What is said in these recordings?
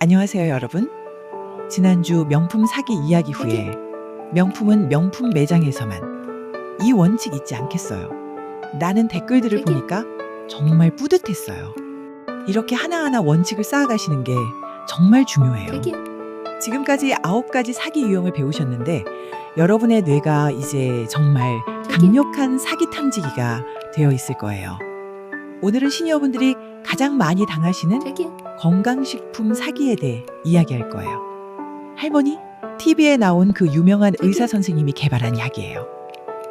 안녕하세요, 여러분. 지난주 명품 사기 이야기 후에 명품은 명품 매장에서만 이 원칙 잊지 않겠어요. 라는 댓글들을 보니까 정말 뿌듯했어요. 이렇게 하나하나 원칙을 쌓아가시는 게 정말 중요해요. 지금까지 9가지 사기 유형을 배우셨는데 여러분의 뇌가 이제 정말 강력한 사기 탐지기가 되어 있을 거예요. 오늘은 시니어분들이 가장 많이 당하시는 건강식품 사기에 대해 이야기할 거예요. 할머니, TV에 나온 그 유명한 의사 선생님이 개발한 약이에요.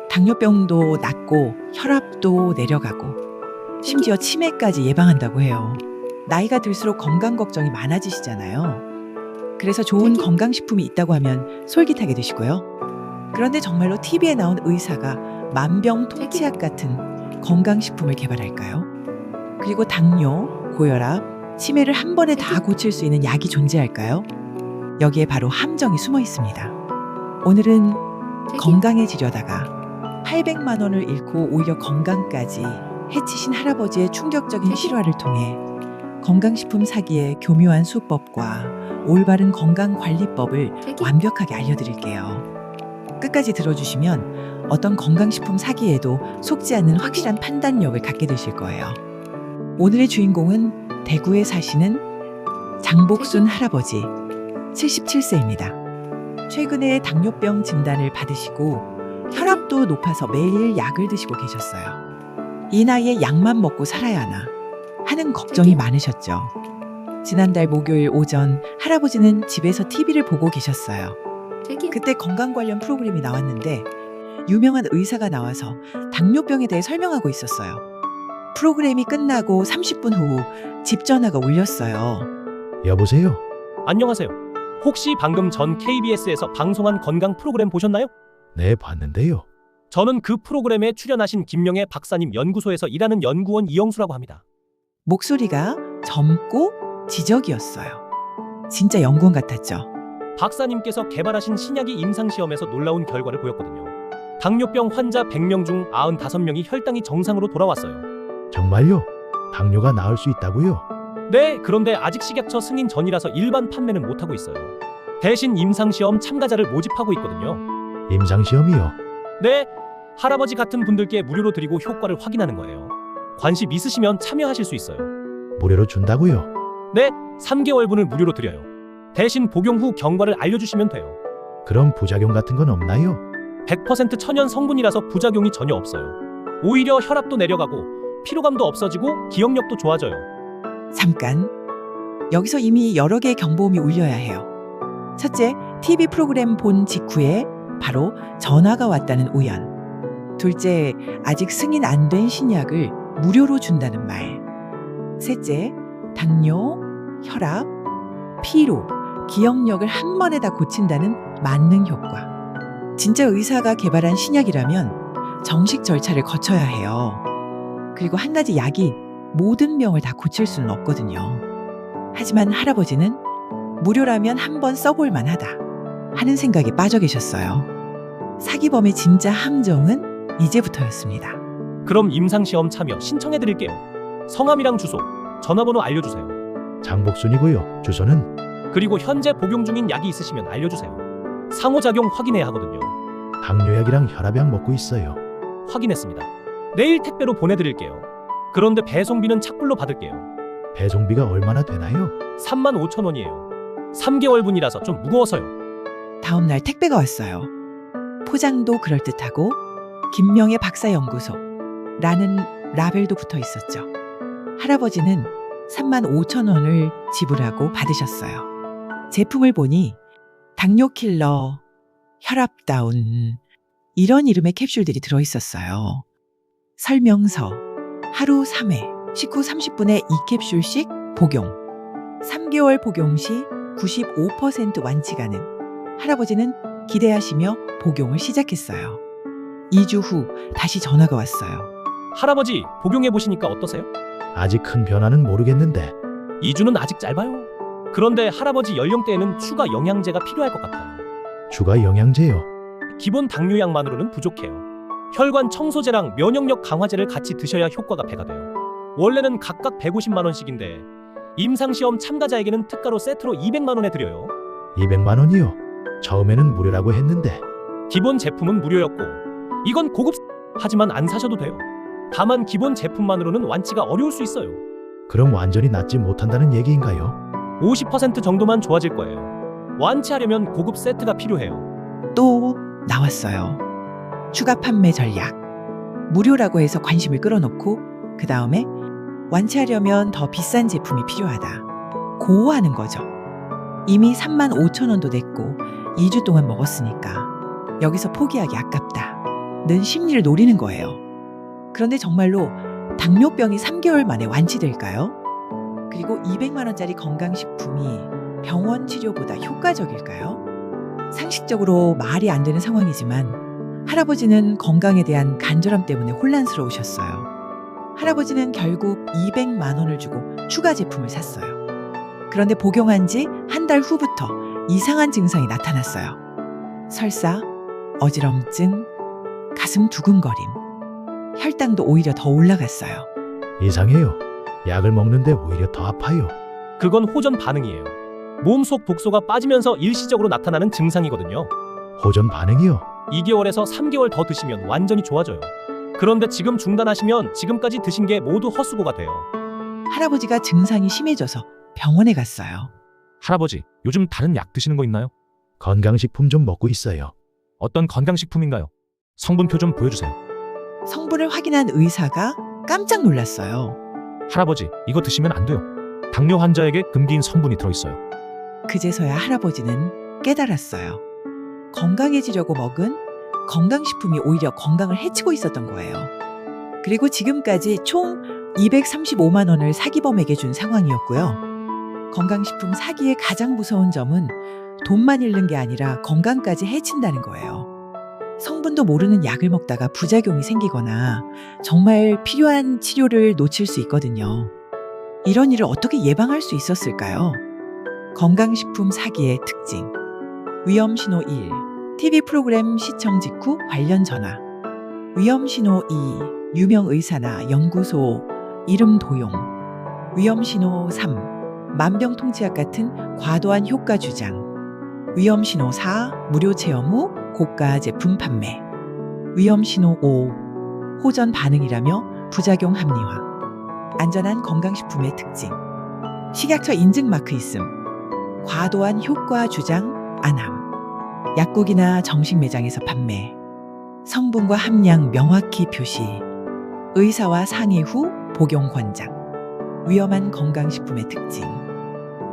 당뇨병도 낫고 혈압도 내려가고 심지어 치매까지 예방한다고 해요. 나이가 들수록 건강 걱정이 많아지시잖아요. 그래서 좋은 건강식품이 있다고 하면 솔깃하게 되시고요. 그런데 정말로 TV에 나온 의사가 만병통치약 같은 건강식품을 개발할까요? 그리고 당뇨, 고혈압, 치매를 한 번에 다 고칠 수 있는 약이 존재할까요? 여기에 바로 함정이 숨어 있습니다. 오늘은 건강해지려다가 800만 원을 잃고 오히려 건강까지 해치신 할아버지의 충격적인 실화를 통해 건강식품 사기의 교묘한 수법과 올바른 건강관리법을 완벽하게 알려드릴게요. 끝까지 들어주시면 어떤 건강식품 사기에도 속지 않는 확실한 판단력을 갖게 되실 거예요. 오늘의 주인공은 대구에 사시는 장복순 할아버지 77세입니다. 최근에 당뇨병 진단을 받으시고 혈압도 높아서 매일 약을 드시고 계셨어요. 이 나이에 약만 먹고 살아야 하나 하는 걱정이 많으셨죠. 지난달 목요일 오전 할아버지는 집에서 TV를 보고 계셨어요. 그때 건강 관련 프로그램이 나왔는데 유명한 의사가 나와서 당뇨병에 대해 설명하고 있었어요. 프로그램이 끝나고 30분 후 집 전화가 울렸어요. 여보세요? 안녕하세요. 혹시 방금 전 KBS에서 방송한 건강 프로그램 보셨나요? 네, 봤는데요. 저는 그 프로그램에 출연하신 김명애 박사님 연구소에서 일하는 연구원 이영수라고 합니다. 목소리가 젊고 지적이었어요. 진짜 연구원 같았죠. 박사님께서 개발하신 신약이 임상시험에서 놀라운 결과를 보였거든요. 당뇨병 환자 100명 중 95명이 혈당이 정상으로 돌아왔어요. 정말요? 당뇨가 나을 수 있다고요? 네, 그런데 아직 식약처 승인 전이라서 일반 판매는 못하고 있어요. 대신 임상시험 참가자를 모집하고 있거든요. 임상시험이요? 네, 할아버지 같은 분들께 무료로 드리고 효과를 확인하는 거예요. 관심 있으시면 참여하실 수 있어요. 무료로 준다고요? 네, 3개월분을 무료로 드려요. 대신 복용 후 경과를 알려주시면 돼요. 그럼 부작용 같은 건 없나요? 100% 천연 성분이라서 부작용이 전혀 없어요. 오히려 혈압도 내려가고 피로감도 없어지고 기억력도 좋아져요. 잠깐. 여기서 이미 여러 개의 경보음이 울려야 해요. 첫째, TV 프로그램 본 직후에 바로 전화가 왔다는 우연. 둘째, 아직 승인 안 된 신약을 무료로 준다는 말. 셋째, 당뇨, 혈압, 피로, 기억력을 한 번에 다 고친다는 만능 효과. 진짜 의사가 개발한 신약이라면 정식 절차를 거쳐야 해요. 그리고 한 가지 약이 모든 병을 다 고칠 수는 없거든요. 하지만 할아버지는 무료라면 한번 써볼 만하다 하는 생각에 빠져 계셨어요. 사기범의 진짜 함정은 이제부터였습니다. 그럼 임상시험 참여 신청해드릴게요. 성함이랑 주소, 전화번호 알려주세요. 장복순이고요. 주소는? 그리고 현재 복용 중인 약이 있으시면 알려주세요. 상호작용 확인해야 하거든요. 당뇨약이랑 혈압약 먹고 있어요. 확인했습니다. 내일 택배로 보내드릴게요. 그런데 배송비는 착불로 받을게요. 배송비가 얼마나 되나요? 35,000원이에요. 3개월분이라서 좀 무거워서요. 다음 날 택배가 왔어요. 포장도 그럴듯하고 김명애 박사연구소 라는 라벨도 붙어 있었죠. 할아버지는 35,000원을 지불하고 받으셨어요. 제품을 보니 당뇨킬러, 혈압다운 이런 이름의 캡슐들이 들어있었어요. 설명서, 하루 3회, 식후 30분에 2캡슐씩 복용. 3개월 복용 시 95% 완치가능. 할아버지는 기대하시며 복용을 시작했어요. 2주 후 다시 전화가 왔어요. 할아버지, 복용해보시니까 어떠세요? 아직 큰 변화는 모르겠는데 2주는 아직 짧아요. 그런데 할아버지 연령대에는 추가 영양제가 필요할 것 같아요. 추가 영양제요? 기본 당뇨약만으로는 부족해요. 혈관 청소제랑 면역력 강화제를 같이 드셔야 효과가 배가 돼요. 원래는 각각 150만 원씩인데 임상시험 참가자에게는 특가로 세트로 200만 원에 드려요. 200만 원이요? 처음에는 무료라고 했는데. 기본 제품은 무료였고 이건 고급 하지만 안 사셔도 돼요. 다만 기본 제품만으로는 완치가 어려울 수 있어요. 그럼 완전히 낫지 못한다는 얘기인가요? 50% 정도만 좋아질 거예요. 완치하려면 고급 세트가 필요해요. 또 나왔어요. 추가 판매 전략. 무료라고 해서 관심을 끌어놓고 그 다음에 완치하려면 더 비싼 제품이 필요하다. 고하는 거죠. 이미 35,000원도 냈고 2주 동안 먹었으니까 여기서 포기하기 아깝다. 는 심리를 노리는 거예요. 그런데 정말로 당뇨병이 3개월 만에 완치될까요? 그리고 200만 원짜리 건강식품이 병원 치료보다 효과적일까요? 상식적으로 말이 안 되는 상황이지만 할아버지는 건강에 대한 간절함 때문에 혼란스러우셨어요. 할아버지는 결국 200만 원을 주고 추가 제품을 샀어요. 그런데 복용한 지 한 달 후부터 이상한 증상이 나타났어요. 설사, 어지럼증, 가슴 두근거림, 혈당도 오히려 더 올라갔어요. 이상해요. 약을 먹는데 오히려 더 아파요. 그건 호전 반응이에요. 몸속 독소가 빠지면서 일시적으로 나타나는 증상이거든요. 호전 반응이요? 2개월에서 3개월 더 드시면 완전히 좋아져요. 그런데 지금 중단하시면 지금까지 드신 게 모두 헛수고가 돼요. 할아버지가 증상이 심해져서 병원에 갔어요. 할아버지, 요즘 다른 약 드시는 거 있나요? 건강식품 좀 먹고 있어요. 어떤 건강식품인가요? 성분표 좀 보여주세요. 성분을 확인한 의사가 깜짝 놀랐어요. 할아버지, 이거 드시면 안 돼요. 당뇨 환자에게 금기인 성분이 들어있어요. 그제서야 할아버지는 깨달았어요. 건강해지려고 먹은 건강식품이 오히려 건강을 해치고 있었던 거예요. 그리고 지금까지 총 235만 원을 사기범에게 준 상황이었고요. 건강식품 사기의 가장 무서운 점은 돈만 잃는 게 아니라 건강까지 해친다는 거예요. 성분도 모르는 약을 먹다가 부작용이 생기거나 정말 필요한 치료를 놓칠 수 있거든요. 이런 일을 어떻게 예방할 수 있었을까요? 건강식품 사기의 특징. 위험신호 1. TV 프로그램 시청 직후 관련 전화. 위험신호 2. 유명 의사나 연구소 이름 도용. 위험신호 3. 만병통치약 같은 과도한 효과 주장. 위험신호 4. 무료 체험 후 고가 제품 판매. 위험신호 5. 호전 반응이라며 부작용 합리화. 안전한 건강식품의 특징. 식약처 인증 마크 있음. 과도한 효과 주장 안함. 약국이나 정식 매장에서 판매. 성분과 함량 명확히 표시. 의사와 상의 후 복용 권장. 위험한 건강식품의 특징.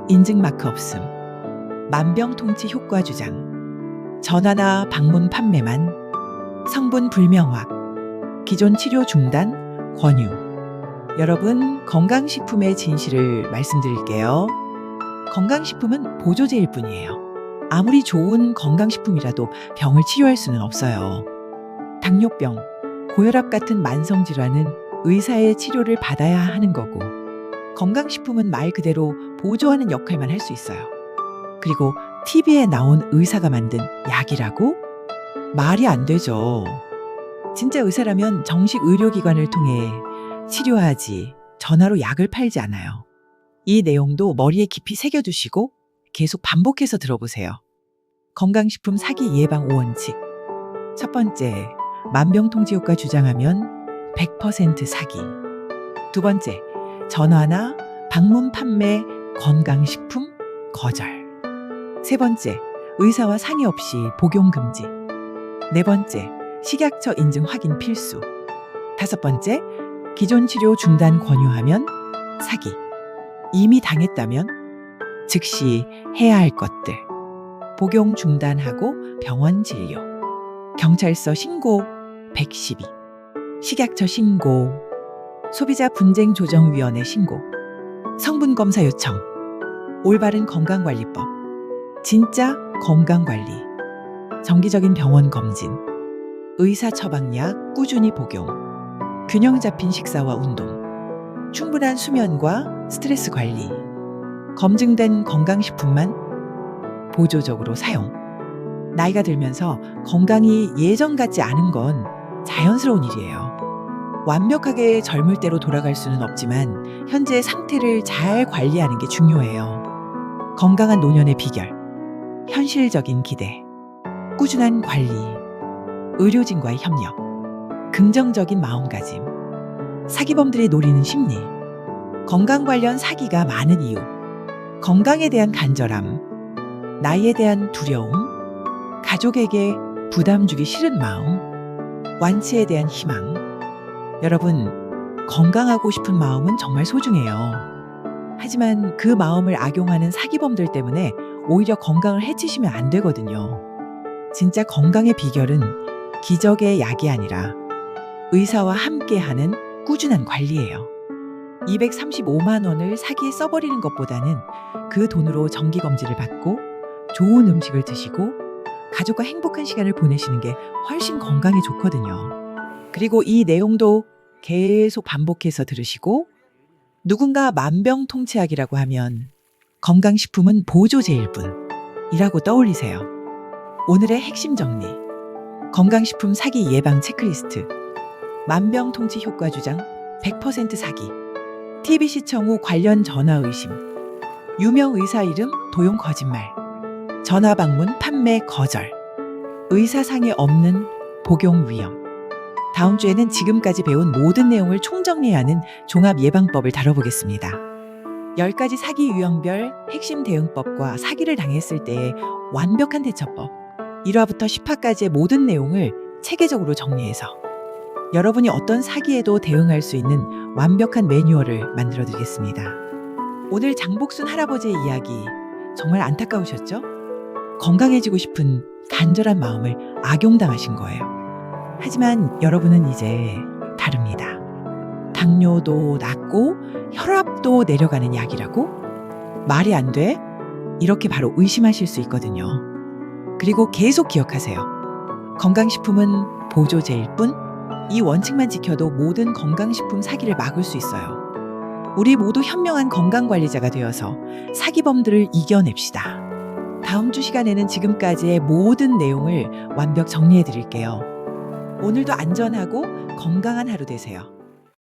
인증 마크 없음. 만병통치 효과 주장. 전화나 방문 판매만. 성분 불명확. 기존 치료 중단 권유. 여러분, 건강식품의 진실을 말씀드릴게요. 건강식품은 보조제일 뿐이에요. 아무리 좋은 건강식품이라도 병을 치료할 수는 없어요. 당뇨병, 고혈압 같은 만성질환은 의사의 치료를 받아야 하는 거고, 건강식품은 말 그대로 보조하는 역할만 할 수 있어요. 그리고 TV에 나온 의사가 만든 약이라고? 말이 안 되죠. 진짜 의사라면 정식 의료기관을 통해 치료하지 전화로 약을 팔지 않아요. 이 내용도 머리에 깊이 새겨두시고 계속 반복해서 들어보세요. 건강식품 사기 예방 5원칙. 첫 번째, 만병통치 효과 주장하면 100% 사기. 두 번째, 전화나 방문 판매 건강식품 거절. 세 번째, 의사와 상의 없이 복용 금지. 네 번째, 식약처 인증 확인 필수. 다섯 번째, 기존 치료 중단 권유하면 사기. 이미 당했다면 즉시 해야 할 것들. 복용 중단하고 병원 진료. 경찰서 신고 112. 식약처 신고. 소비자분쟁조정위원회 신고. 성분검사 요청. 올바른 건강관리법. 진짜 건강관리. 정기적인 병원 검진. 의사 처방약 꾸준히 복용. 균형 잡힌 식사와 운동. 충분한 수면과 스트레스 관리. 검증된 건강식품만 보조적으로 사용. 나이가 들면서 건강이 예전 같지 않은 건 자연스러운 일이에요. 완벽하게 젊을 때로 돌아갈 수는 없지만 현재 상태를 잘 관리하는 게 중요해요. 건강한 노년의 비결, 현실적인 기대, 꾸준한 관리, 의료진과의 협력, 긍정적인 마음가짐, 사기범들이 노리는 심리, 건강 관련 사기가 많은 이유, 건강에 대한 간절함, 나이에 대한 두려움, 가족에게 부담 주기 싫은 마음, 완치에 대한 희망. 여러분, 건강하고 싶은 마음은 정말 소중해요. 하지만 그 마음을 악용하는 사기범들 때문에 오히려 건강을 해치시면 안 되거든요. 진짜 건강의 비결은 기적의 약이 아니라 의사와 함께하는 꾸준한 관리예요. 235만 원을 사기에 써버리는 것보다는 그 돈으로 정기검진을 받고 좋은 음식을 드시고 가족과 행복한 시간을 보내시는 게 훨씬 건강에 좋거든요. 그리고 이 내용도 계속 반복해서 들으시고 누군가 만병통치약이라고 하면 건강식품은 보조제일뿐이라고 떠올리세요. 오늘의 핵심 정리. 건강식품 사기 예방 체크리스트. 만병통치 효과 주장 100% 사기. TV 시청 후 관련 전화 의심. 유명 의사 이름 도용 거짓말. 전화 방문 판매 거절. 의사상에 없는 복용 위험. 다음 주에는 지금까지 배운 모든 내용을 총정리하는 종합 예방법을 다뤄보겠습니다. 10가지 사기 유형별 핵심 대응법과 사기를 당했을 때의 완벽한 대처법. 1화부터 10화까지의 모든 내용을 체계적으로 정리해서 여러분이 어떤 사기에도 대응할 수 있는 완벽한 매뉴얼을 만들어 드리겠습니다. 오늘 장복순 할아버지의 이야기 정말 안타까우셨죠? 건강해지고 싶은 간절한 마음을 악용당하신 거예요. 하지만 여러분은 이제 다릅니다. 당뇨도 낮고 혈압도 내려가는 약이라고? 말이 안 돼? 이렇게 바로 의심하실 수 있거든요. 그리고 계속 기억하세요. 건강식품은 보조제일 뿐, 이 원칙만 지켜도 모든 건강식품 사기를 막을 수 있어요. 우리 모두 현명한 건강관리자가 되어서 사기범들을 이겨냅시다. 다음 주 시간에는 지금까지의 모든 내용을 완벽 정리해 드릴게요. 오늘도 안전하고 건강한 하루 되세요.